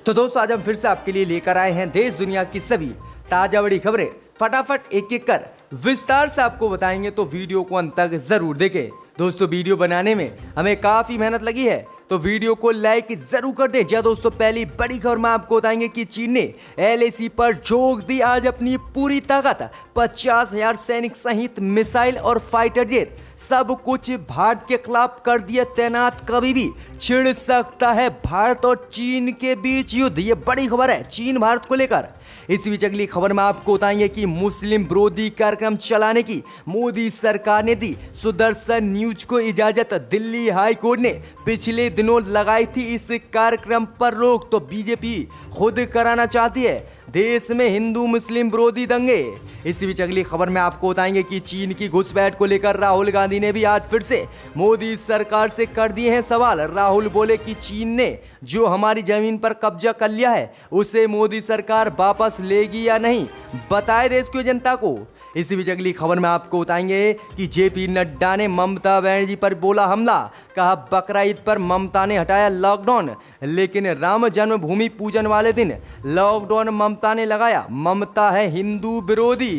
तो दोस्तों आज हम फिर से आपके लिए लेकर आए हैं देश दुनिया की सभी ताजा बड़ी खबरें। फटाफट एक एक कर विस्तार से आपको बताएंगे, तो वीडियो को अंत तक जरूर देखें। दोस्तों वीडियो बनाने में हमें काफी मेहनत लगी है, तो वीडियो को लाइक जरूर कर दें। जी दोस्तों, पहली बड़ी खबर में आपको बताएंगे कि चीन ने एलएसी पर झोंक दी आज अपनी पूरी ताकत। 50,000 सैनिक सहित मिसाइल और फाइटर जेट सब कुछ भारत के खिलाफ कर दिया तैनात। कभी भी छिड़ सकता है भारत और चीन के बीच युद्ध, ये बड़ी खबर है चीन भारत को लेकर। इस बीच अगली खबर में आपको बताएंगे कि मुस्लिम विरोधी कार्यक्रम चलाने की मोदी सरकार ने दी सुदर्शन न्यूज को इजाजत। दिल्ली हाई कोर्ट ने पिछले दिनों लगाई थी इस कार्यक्रम पर रोक, तो बीजेपी खुद कराना चाहती है देश में हिंदू मुस्लिम विरोधी दंगे। इसी बीच अगली खबर में आपको बताएंगे कि चीन की घुसपैठ को लेकर राहुल गांधी ने भी आज फिर से मोदी सरकार से कर दिए हैं सवाल। राहुल बोले कि चीन ने जो हमारी जमीन पर कब्जा कर लिया है उसे मोदी सरकार वापस लेगी या नहीं, बताए देश की जनता को। इसी बीच अगली खबर में आपको बताएंगे कि जेपी नड्डा ने ममता बनर्जी पर बोला हमला। कहा बकरा ईद पर ममता ने हटाया लॉकडाउन, लेकिन राम जन्मभूमि पूजन वाले दिन लॉकडाउन ममता ने लगाया। ममता है हिंदू विरोधी।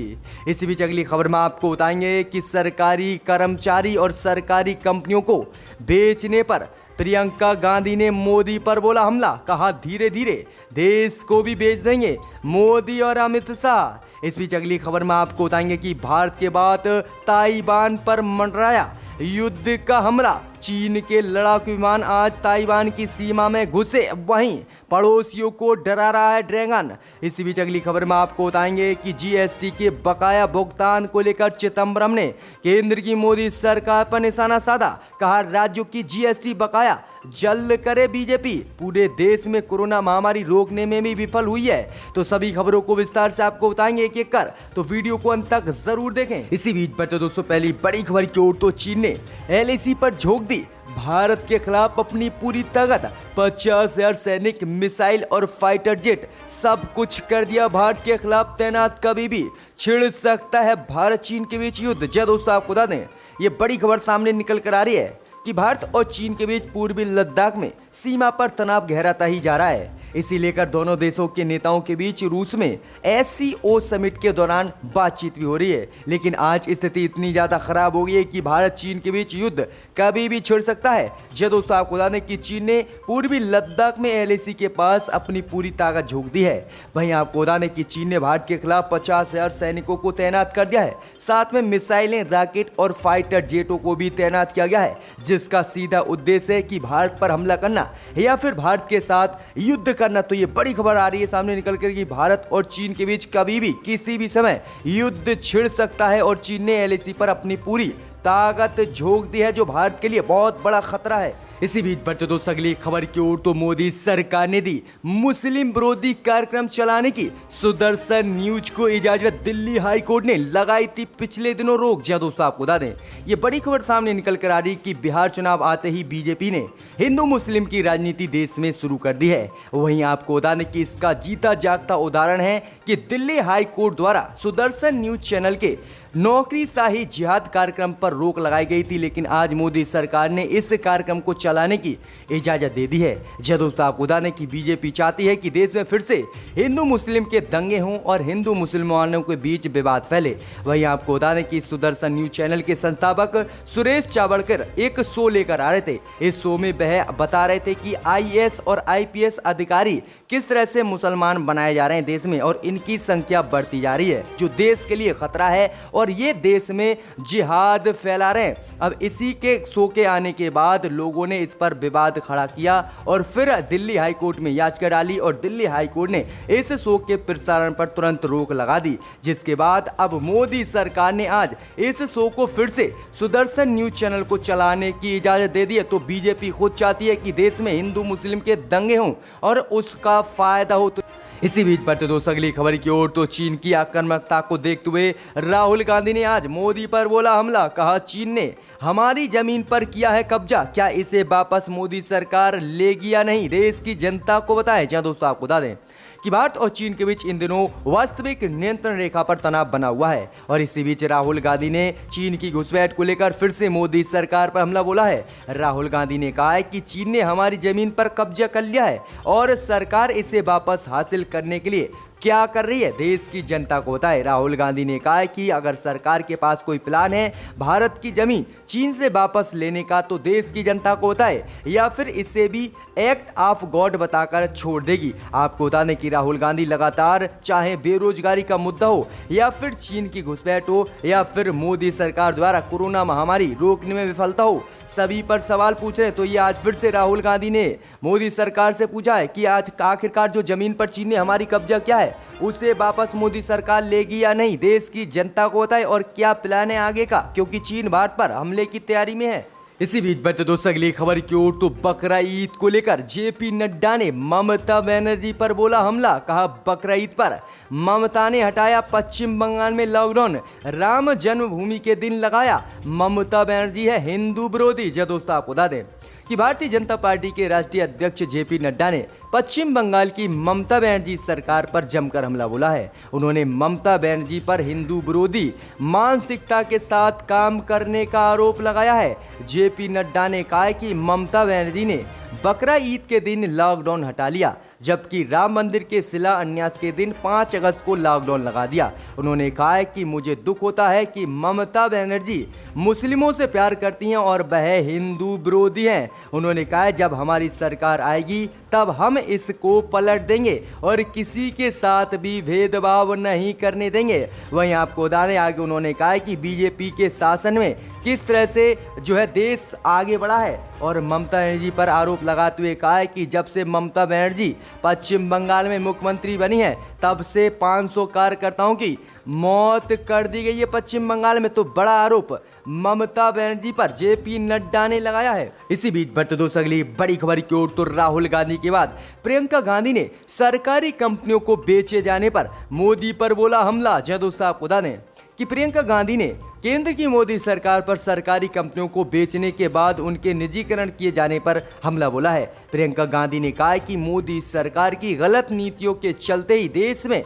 इसी बीच अगली खबर में आपको बताएंगे कि सरकारी कर्मचारी और सरकारी कंपनियों को बेचने पर प्रियंका गांधी ने मोदी पर बोला हमला। कहा धीरे धीरे देश को भी बेच देंगे मोदी और अमित शाह। इस बीच अगली खबर में आपको बताएंगे कि भारत के बाद ताइवान पर मंडराया युद्ध का हमला। चीन के लड़ाकू विमान आज ताइवान की सीमा में घुसे, वहीं पड़ोसियों को डरा रहा है ड्रैगन। इसी बीच अगली खबर में आपको बताएंगे कि जीएसटी के बकाया भुगतान को लेकर चिदम्बरम ने केंद्र की मोदी सरकार पर निशाना साधा। कहा राज्यों की जीएसटी बकाया जल्द करे बीजेपी। पूरे देश में कोरोना महामारी रोकने में भी विफल हुई है। तो सभी खबरों को विस्तार से आपको बताएंगे एक एक कर, तो वीडियो को अंत तक जरूर देखें। इसी बीच पर तो दोस्तों पहली बड़ी खबर की ओर, तो चीन ने एलएसी पर झोंक दी भारत के खिलाफ अपनी पूरी ताकत। 50,000 सैनिक मिसाइल और फाइटर जेट सब कुछ कर दिया भारत के खिलाफ तैनात। कभी भी छिड़ सकता है भारत चीन के बीच युद्ध। जय दोस्तों, आपको बता दें ये बड़ी खबर सामने निकल कर आ रही है कि भारत और चीन के बीच पूर्वी लद्दाख में सीमा पर तनाव गहराता ही जा रहा है। इसी लेकर दोनों देशों के नेताओं के बीच रूस में एससीओ समिट के दौरान बातचीत भी हो रही है। लेकिन आज स्थिति इतनी ज्यादा खराब हो गई है कि भारत चीन के बीच युद्ध कभी भी छिड़ सकता है। जी दोस्तों, आपको बता दें कि चीन ने पूर्वी लद्दाख में एलएसी के पास अपनी पूरी ताकत झोंक दी है। वहीं आपको बता दें कि चीन ने भारत के खिलाफ 50,000 सैनिकों को तैनात कर दिया है। साथ में मिसाइलें, रॉकेट और फाइटर जेटों को भी तैनात किया गया है, जिसका सीधा उद्देश्य है कि भारत पर हमला करना या फिर भारत के साथ युद्ध करना। तो ये बड़ी खबर आ रही है सामने निकल कर कि भारत और चीन के बीच कभी भी किसी भी समय युद्ध छिड़ सकता है और चीन ने एलएसी पर अपनी पूरी ताकत झोंक दी है, जो भारत के लिए बहुत बड़ा खतरा है। इसी बीच पर तो दोस्तों अगली खबर की ओर, तो मोदी सरकार ने दी मुस्लिम विरोधी कार्यक्रम चलाने की सुदर्शन न्यूज को इजाजत। दिल्ली हाई कोर्ट ने लगाई थी पिछले दिनों रोक। जी दोस्तों, आपको बता दें ये बड़ी खबर सामने निकल कर आ रही कि बिहार चुनाव आते ही बीजेपी ने हिंदू मुस्लिम की राजनीति देश में शुरू कर दी है। वहीं आपको बता दें कि इसका जीता जागता उदाहरण है कि दिल्ली हाई कोर्ट द्वारा सुदर्शन न्यूज चैनल के नौकरीशाही जिहाद कार्यक्रम पर रोक लगाई गई थी, लेकिन आज मोदी सरकार ने इस कार्यक्रम को चलाने की इजाजत दे दी है। जी दोस्तों, आपको बता दें कि बीजेपी चाहती है कि देश में फिर से हिंदू मुस्लिम के दंगे हों और हिंदू मुसलमानों के बीच विवाद फैले। वहीं आपको बता दें कि सुदर्शन न्यूज चैनल के संस्थापक सुरेश चावड़कर एक शो लेकर आ रहे थे। इस शो में वह बता रहे थे कि आईएएस और आईपीएस अधिकारी किस तरह से मुसलमान बनाए जा रहे हैं देश में, और इनकी संख्या बढ़ती जा रही है, जो देश के लिए खतरा है और ये देश में जिहाद फैला रहे हैं। अब इसी के शो के आने के बाद लोगों ने इस पर विवाद खड़ा किया और फिर दिल्ली हाई कोर्ट में याचिका डाली और दिल्ली हाई कोर्ट ने इस शो के प्रसारण पर तुरंत रोक लगा दी, जिसके बाद अब मोदी सरकार ने आज इस शो को फिर से सुदर्शन न्यूज चैनल को चलाने की इजाजत दे दी है। तो बीजेपी खुद चाहती है कि देश में हिंदू मुस्लिम के दंगे हों और उसका फायदा हो। तो इसी बीच बढ़ते दोस्तों अगली खबर की ओर तो चीन की आक्रामकता को देखते हुए राहुल गांधी ने आज मोदी पर बोला हमला। कहा चीन ने हमारी जमीन पर किया है कब्जा, क्या इसे वापस मोदी सरकार लेगी या नहीं, देश की जनता को बताएं। जहां दोस्तों आपको बता दें कि भारत और चीन के बीच इन दिनों वास्तविक नियंत्रण रेखा पर तनाव बना हुआ है और इसी बीच राहुल गांधी ने चीन की घुसपैठ को लेकर फिर से मोदी सरकार पर हमला बोला है। राहुल गांधी ने कहा है कि चीन ने हमारी जमीन पर कब्जा कर लिया है और सरकार इसे वापस हासिल करने के लिए क्या कर रही है, देश की जनता को बताए। राहुल गांधी ने कहा है कि अगर सरकार के पास कोई प्लान है भारत की जमीन चीन से वापस लेने का तो देश की जनता को बताए या फिर इसे भी एक्ट ऑफ गॉड बताकर छोड़ देगी। आपको बता दें कि राहुल गांधी लगातार चाहे बेरोजगारी का मुद्दा हो या फिर चीन की घुसपैठ हो या फिर मोदी सरकार द्वारा कोरोना महामारी रोकने में विफलता हो, सभी पर सवाल पूछ रहे हैं। तो ये आज फिर से राहुल गांधी ने मोदी सरकार से पूछा है कि आज आखिरकार जो जमीन पर चीन ने हमारी कब्जा किया है उसे वापस मोदी सरकार लेगी या नहीं, देश की जनता को बताए और क्या प्लान है आगे का, क्योंकि चीन भारत पर हमले की तैयारी में है। इसी बीच बढ़ते दोस्तों अगली खबर की ओर तो बकरा ईद को लेकर जेपी नड्डा ने ममता बनर्जी पर बोला हमला। कहा बकरा ईद पर ममता ने हटाया पश्चिम बंगाल में लॉकडाउन, राम जन्मभूमि के दिन लगाया, ममता बनर्जी है हिंदू विरोधी। जब दोस्तों आपको बता दें कि भारतीय जनता पार्टी के राष्ट्रीय अध्यक्ष जेपी नड्डा ने पश्चिम बंगाल की ममता बनर्जी सरकार पर जमकर हमला बोला है। उन्होंने ममता बनर्जी पर हिंदू विरोधी मानसिकता के साथ काम करने का आरोप लगाया है। जेपी नड्डा ने कहा है कि ममता बनर्जी ने बकरा ईद के दिन लॉकडाउन हटा लिया जबकि राम मंदिर के शिलान्यास के दिन 5 अगस्त को लॉकडाउन लगा दिया। उन्होंने कहा है कि मुझे दुख होता है कि ममता बनर्जी मुस्लिमों से प्यार करती हैं और वह हिंदू विरोधी हैं। उन्होंने कहा है जब हमारी सरकार आएगी तब हम इसको पलट देंगे और किसी के साथ भी भेदभाव नहीं करने देंगे। वहीं आपको बता दें आगे उन्होंने कहा है कि बीजेपी के शासन में किस तरह से जो है देश आगे बढ़ा है और ममता बनर्जी पर आरोप लगाते हुए कहा है कि जब से ममता बनर्जी पश्चिम बंगाल में मुख्यमंत्री बनी है तब से 500 कार्यकर्ताओं की मौत कर दी गई है पश्चिम बंगाल में। तो बड़ा आरोप ममता बनर्जी पर जेपी नड्डा ने लगाया है। इसी बीच बढ़ते दोस्तों अगली बड़ी खबर की ओर तो राहुल गांधी के बाद प्रियंका गांधी ने सरकारी कंपनियों को बेचे जाने पर मोदी पर बोला हमला। जय दोस्तों आपको बता दें कि प्रियंका गांधी ने केंद्र की मोदी सरकार पर सरकारी कंपनियों को बेचने के बाद उनके निजीकरण किए जाने पर हमला बोला है। प्रियंका गांधी ने कहा कि मोदी सरकार की गलत नीतियों के चलते ही देश में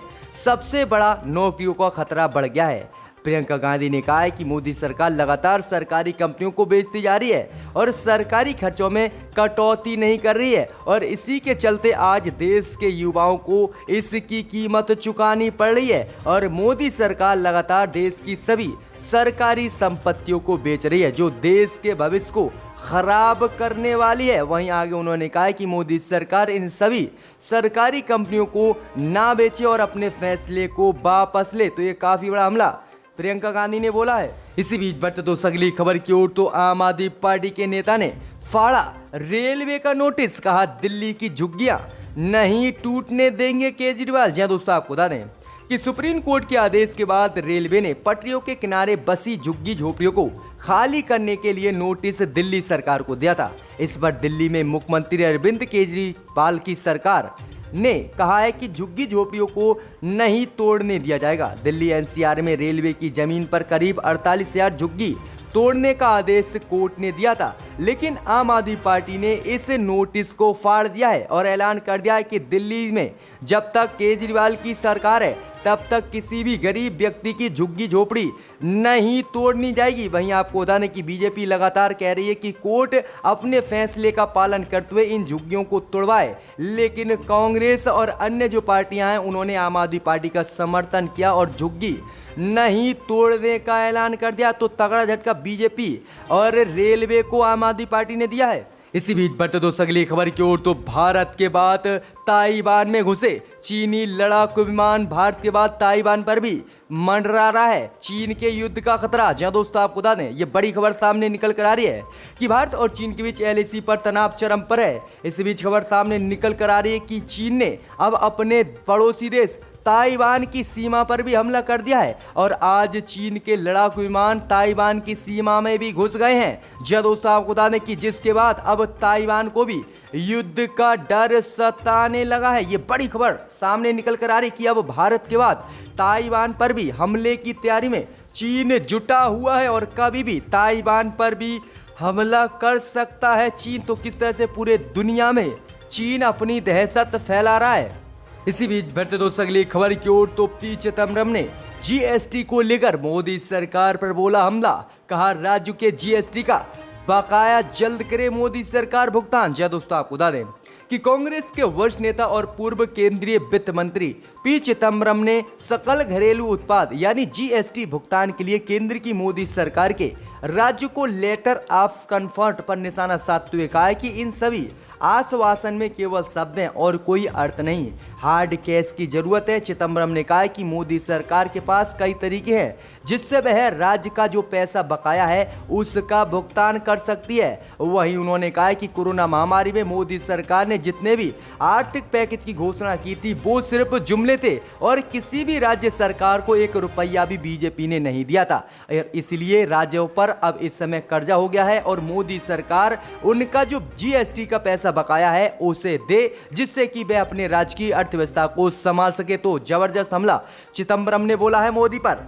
सबसे बड़ा नौकरियों का खतरा बढ़ गया है। प्रियंका गांधी ने कहा है कि मोदी सरकार लगातार सरकारी कंपनियों को बेचती जा रही है और सरकारी खर्चों में कटौती नहीं कर रही है और इसी के चलते आज देश के युवाओं को इसकी कीमत चुकानी पड़ रही है और मोदी सरकार लगातार देश की सभी सरकारी संपत्तियों को बेच रही है जो देश के भविष्य को खराब करने वाली है। वहीं आगे उन्होंने कहा कि मोदी सरकार इन सभी सरकारी कंपनियों को ना बेचे और अपने फैसले को वापस ले। तो ये काफी बड़ा हमला प्रियंका गांधी ने बोला है। इसी बीच बढ़ते दोस्तों अगली खबर की ओर तो आम आदमी पार्टी के नेता ने फाड़ा रेलवे का नोटिस। कहा दिल्ली की झुग्गियां नहीं टूटने देंगे केजरीवाल। जी दोस्तों आपको बता दें कि सुप्रीम कोर्ट के आदेश के बाद रेलवे ने पटरियों के किनारे बसी झुग्गी झोपड़ियों को खाली करने के लिए नोटिस दिल्ली सरकार को दिया था। इस पर दिल्ली में मुख्यमंत्री अरविंद केजरीवाल की सरकार ने कहा है कि झुग्गी झोपड़ियों को नहीं तोड़ने दिया जाएगा। दिल्ली एनसीआर में रेलवे की जमीन पर करीब 48,000 झुग्गी तोड़ने का आदेश कोर्ट ने दिया था, लेकिन आम आदमी पार्टी ने इस नोटिस को फाड़ दिया है और ऐलान कर दिया है कि दिल्ली में जब तक केजरीवाल की सरकार है तब तक किसी भी गरीब व्यक्ति की झुग्गी झोपड़ी नहीं तोड़नी जाएगी। वहीं आपको बता दें कि बीजेपी लगातार कह रही है कि कोर्ट अपने फैसले का पालन करते हुए इन झुग्गियों को तोड़वाए, लेकिन कांग्रेस और अन्य जो पार्टियां हैं उन्होंने आम आदमी पार्टी का समर्थन किया और झुग्गी नहीं तोड़ने का ऐलान कर दिया। तो तगड़ा झटका बीजेपी और रेलवे को आम आदमी पार्टी ने दिया है। इसी बीच बढ़ते दोस्तों अगली खबर की ओर तो भारत के बाद ताइवान में घुसे चीनी लड़ाकू विमान। भारत के बाद ताइवान पर भी मंडरा रहा है चीन के युद्ध का खतरा। जहां दोस्तों आपको बता दें ये बड़ी खबर सामने निकल कर आ रही है कि भारत और चीन के बीच एलएसी पर तनाव चरम पर है। इसी बीच खबर सामने निकल कर आ रही है कि चीन ने अब अपने पड़ोसी देश ताइवान की सीमा पर भी हमला कर दिया है और आज चीन के लड़ाकू विमान ताइवान की सीमा में भी घुस गए हैं। जी दोस्तों, आपको बता दें कि जिसके बाद अब ताइवान को भी युद्ध का डर सताने लगा है। ये बड़ी खबर सामने निकल कर आ रही कि अब भारत के बाद ताइवान पर भी हमले की तैयारी में चीन जुटा हुआ है और कभी भी ताइवान पर भी हमला कर सकता है चीन। तो किस तरह से पूरे दुनिया में चीन अपनी दहशत फैला रहा है। इसी बीच बढ़ते दोस्तों अगली खबर की ओर, तो पी चिदम्बरम ने जीएसटी को लेकर मोदी सरकार पर बोला हमला। कहा राज्य के जीएसटी का बकाया जल्द करे मोदी सरकार भुगतान। जय दोस्तों, आपको बता दें कि कांग्रेस के वरिष्ठ नेता और पूर्व केंद्रीय वित्त मंत्री पी चिदम्बरम ने सकल घरेलू उत्पाद यानी जीएसटी भुगतान के लिए केंद्र की मोदी सरकार के राज्य को लेटर ऑफ कंफर्ट पर निशाना साधते हुए कहा है कि इन सभी आश्वासन में केवल शब्द हैं और कोई अर्थ नहीं, हार्ड कैश की जरूरत है। चिदम्बरम ने कहा कि मोदी सरकार के पास कई तरीके हैं जिससे वह राज्य का जो पैसा बकाया है उसका भुगतान कर सकती है। वहीं उन्होंने कहा कि कोरोना महामारी में मोदी सरकार ने जितने भी आर्थिक पैकेज की घोषणा की थी वो सिर्फ जुमले थे और किसी भी राज्य सरकार को 1 रुपया भी बीजेपी ने नहीं दिया था। इसलिए राज्यों पर अब इस समय कर्जा हो गया है और मोदी सरकार उनका जो जीएसटी का पैसा बकाया है उसे दे, जिससे कि वह अपने राज्य की अर्थव्यवस्था को संभाल सके। तो जबरदस्त हमला चिदम्बरम ने बोला है मोदी पर।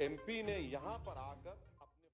एमपी ने यहां पर